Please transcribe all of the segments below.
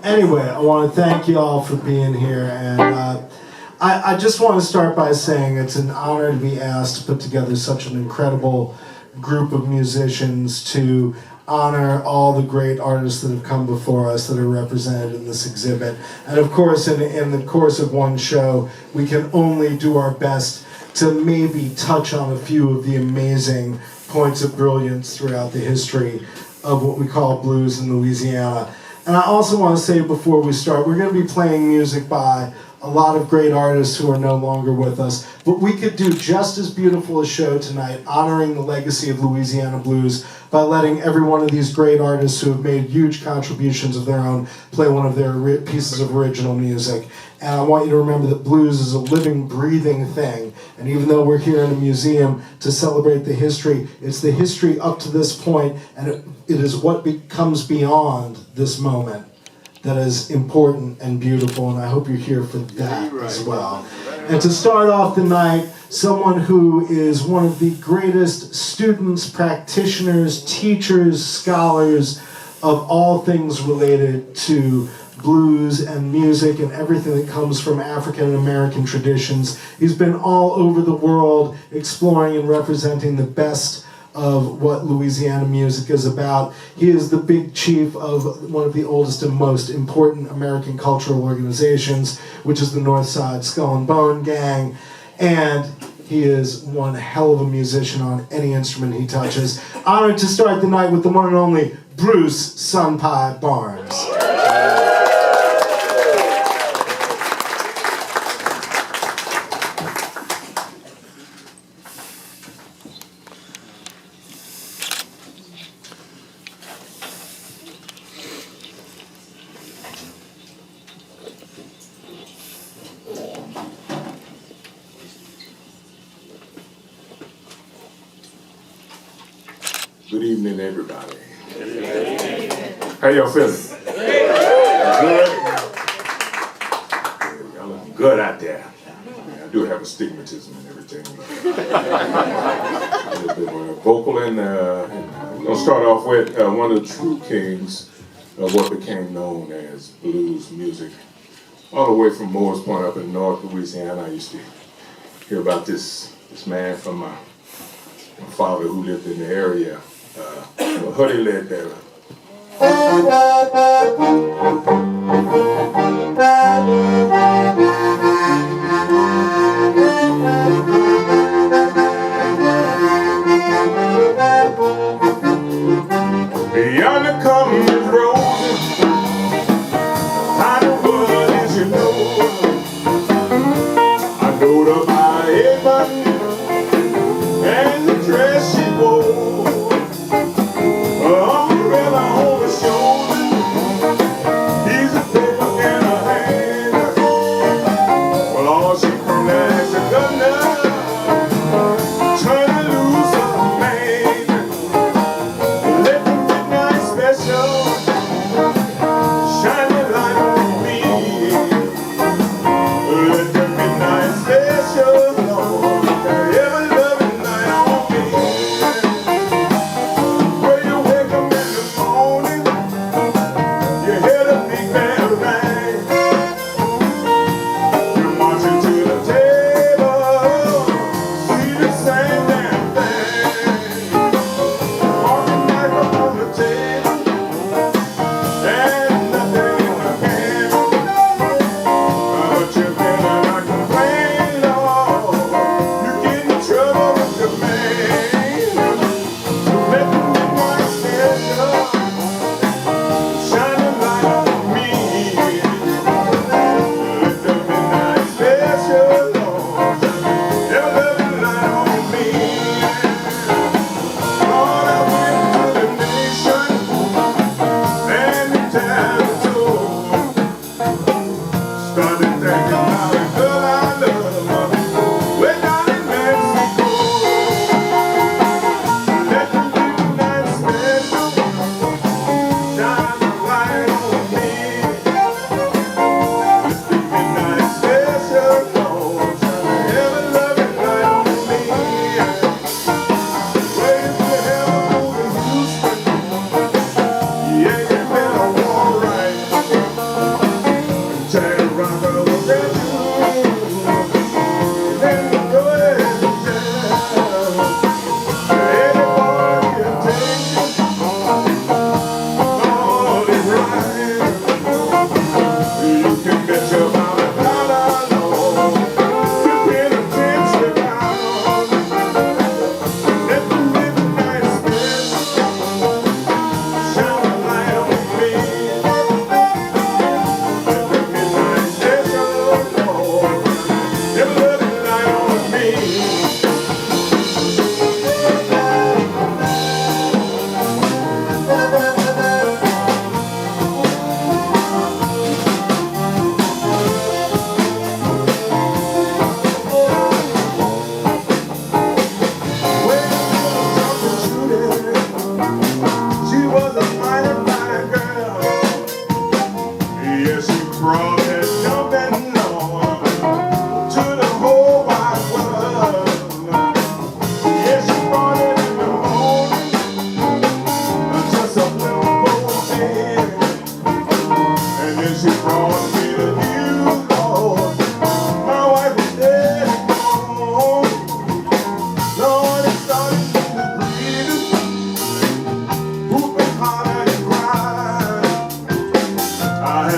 Anyway, I want to thank you all for being here, and I just want to start by saying it's an honor to be asked to put together such an incredible group of musicians to honor all the great artists that have come before us that are represented in this exhibit. And of course, in the course of one show, we can only do our best to maybe touch on a few of the amazing points of brilliance throughout the history of what we call blues in Louisiana. And I also want to say before we start, we're going to be playing music by a lot of great artists who are no longer with us, but we could do just as beautiful a show tonight honoring the legacy of Louisiana blues by letting every one of these great artists who have made huge contributions of their own play one of their pieces of original music. And I want you to remember that blues is a living, breathing thing. And even though we're here in a museum to celebrate the history, it's the history up to this point, and it is what comes beyond this moment that is important and beautiful, and I hope you're here for that as well. And to start off the night, someone who is one of the greatest students, practitioners, teachers, scholars of all things related to blues and music and everything that comes from African and American traditions. He's been all over the world exploring and representing the best of what Louisiana music is about. He is the big chief of one of the oldest and most important American cultural organizations, which is the Northside Skull and Bone Gang, and he is one hell of a musician on any instrument he touches. Honored to start the night with the one and only Bruce Sunpie Barnes. Good evening, everybody. How y'all feeling? Good? Y'all looking good out there. I do have astigmatism and everything. A little bit more vocal, and we're going to start off with one of the true kings of what became known as blues music. All the way from Moore's Point up in North Louisiana, I used to hear about this man from my father who lived in the area. Hoodie led there. Beyond the common road, Hollywood, as you know, I know the Bible and the dress she wore. Umbrella on the shoulder,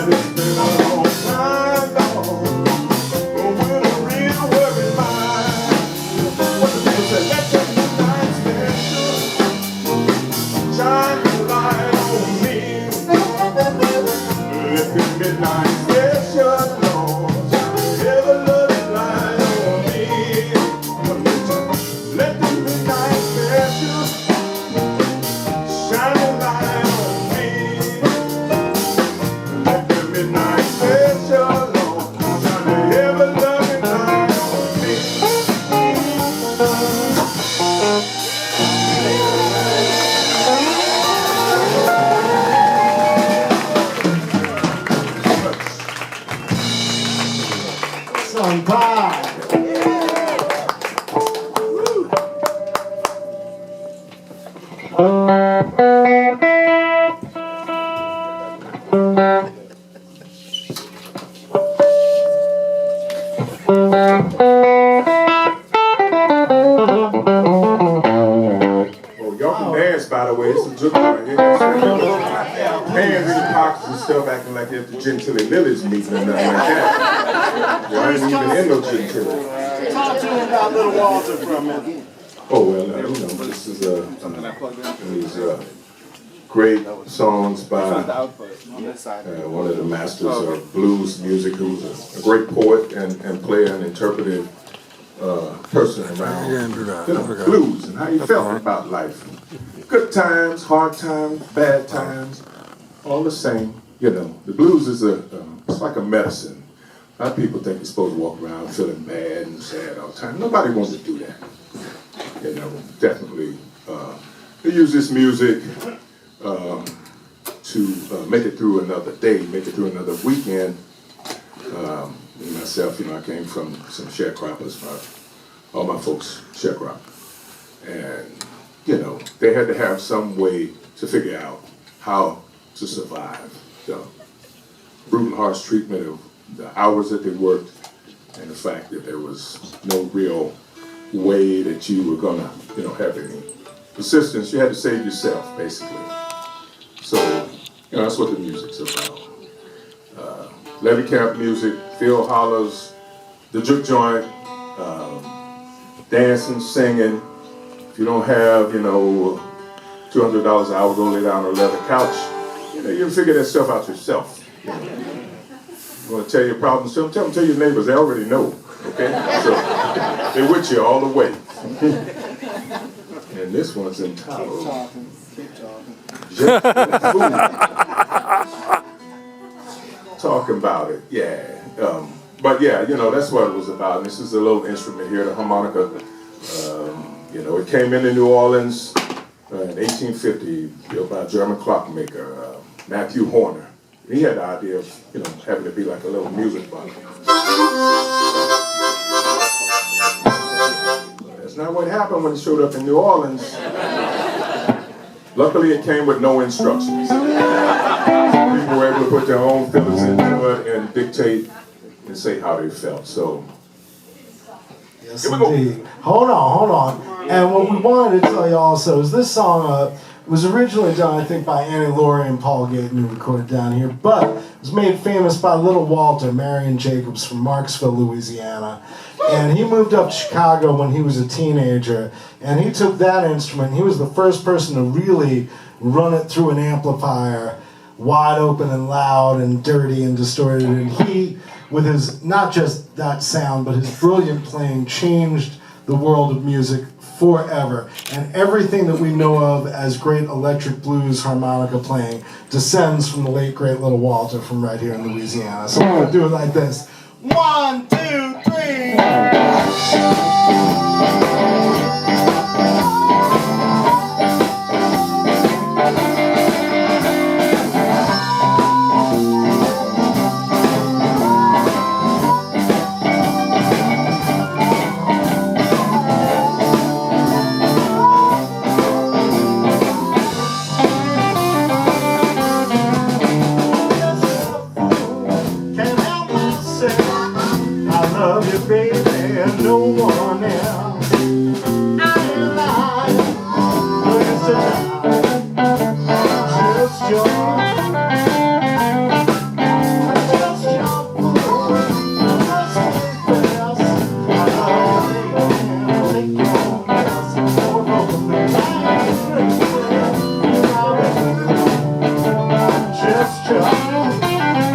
And it's been a long time, Lord, but with a real working mind. What the people say, let your midnight special shine the light on me. Let the midnight special, Lord, ever loving light on me. One more time. Let the midnight special shine the light on me. Let the midnight special, Lord, shine the ever loving light on me. Sunpie. Oh, y'all can dance, by the way. It's a good one. Hands in your pockets and stuff, acting like you're at the Gentilly Lilies meeting or nothing like that. Y'all ain't even in no Gentilly. Talk to me about Little Walter for a minute. Oh, well, this is these great songs by one of the masters of blues music, who's a great poet and player and interpretive person around blues and how you felt about life. Good times, hard times, bad times, all the same. You know, the blues is it's like a medicine. A lot of people think you're supposed to walk around feeling bad and sad all the time. Nobody wants to do that. You know, definitely they use this music to make it through another day, make it through another weekend. Myself, I came from some sharecroppers. All my folks sharecrop. And, they had to have some way to figure out how to survive the brutal, harsh treatment of the hours that they worked and the fact that there was no real way that you were gonna, have any assistance. You had to save yourself, basically. So, that's what the music's about. Levy camp music, field hollers, the juke joint, dancing, singing. If you don't have, $200 an hour, go lay down on a leather couch. You can figure that stuff out yourself. You want to tell your problems, tell your neighbors, they already know, okay? So, they're with you all the way. And this one's entitled, Just Food. Talking about it, yeah. But yeah, that's what it was about. And this is a little instrument here, the harmonica. It came into New Orleans in 1850, built by a German clockmaker, Matthew Horner. He had the idea of, having it be like a little music box. That's not what happened when it showed up in New Orleans. Luckily, it came with no instructions. People were able to put their own feelings into it and dictate and say how they felt. So, Yes, here we go. indeed. Hold on. And what we wanted to tell you also is this song was originally done, I think, by Annie Laurie and Paul Gayton, who recorded down here, but it was made famous by Little Walter, Marion Jacobs from Marksville, Louisiana. And he moved up to Chicago when he was a teenager, and he took that instrument. He was the first person to really run it through an amplifier, wide open and loud and dirty and distorted. And he, with his, not just that sound, but his brilliant playing, changed the world of music forever. And everything that we know of as great electric blues harmonica playing descends from the late, great Little Walter from right here in Louisiana. So we're going to do it like this. 1, 2, 3. Baby, and no one else. Thank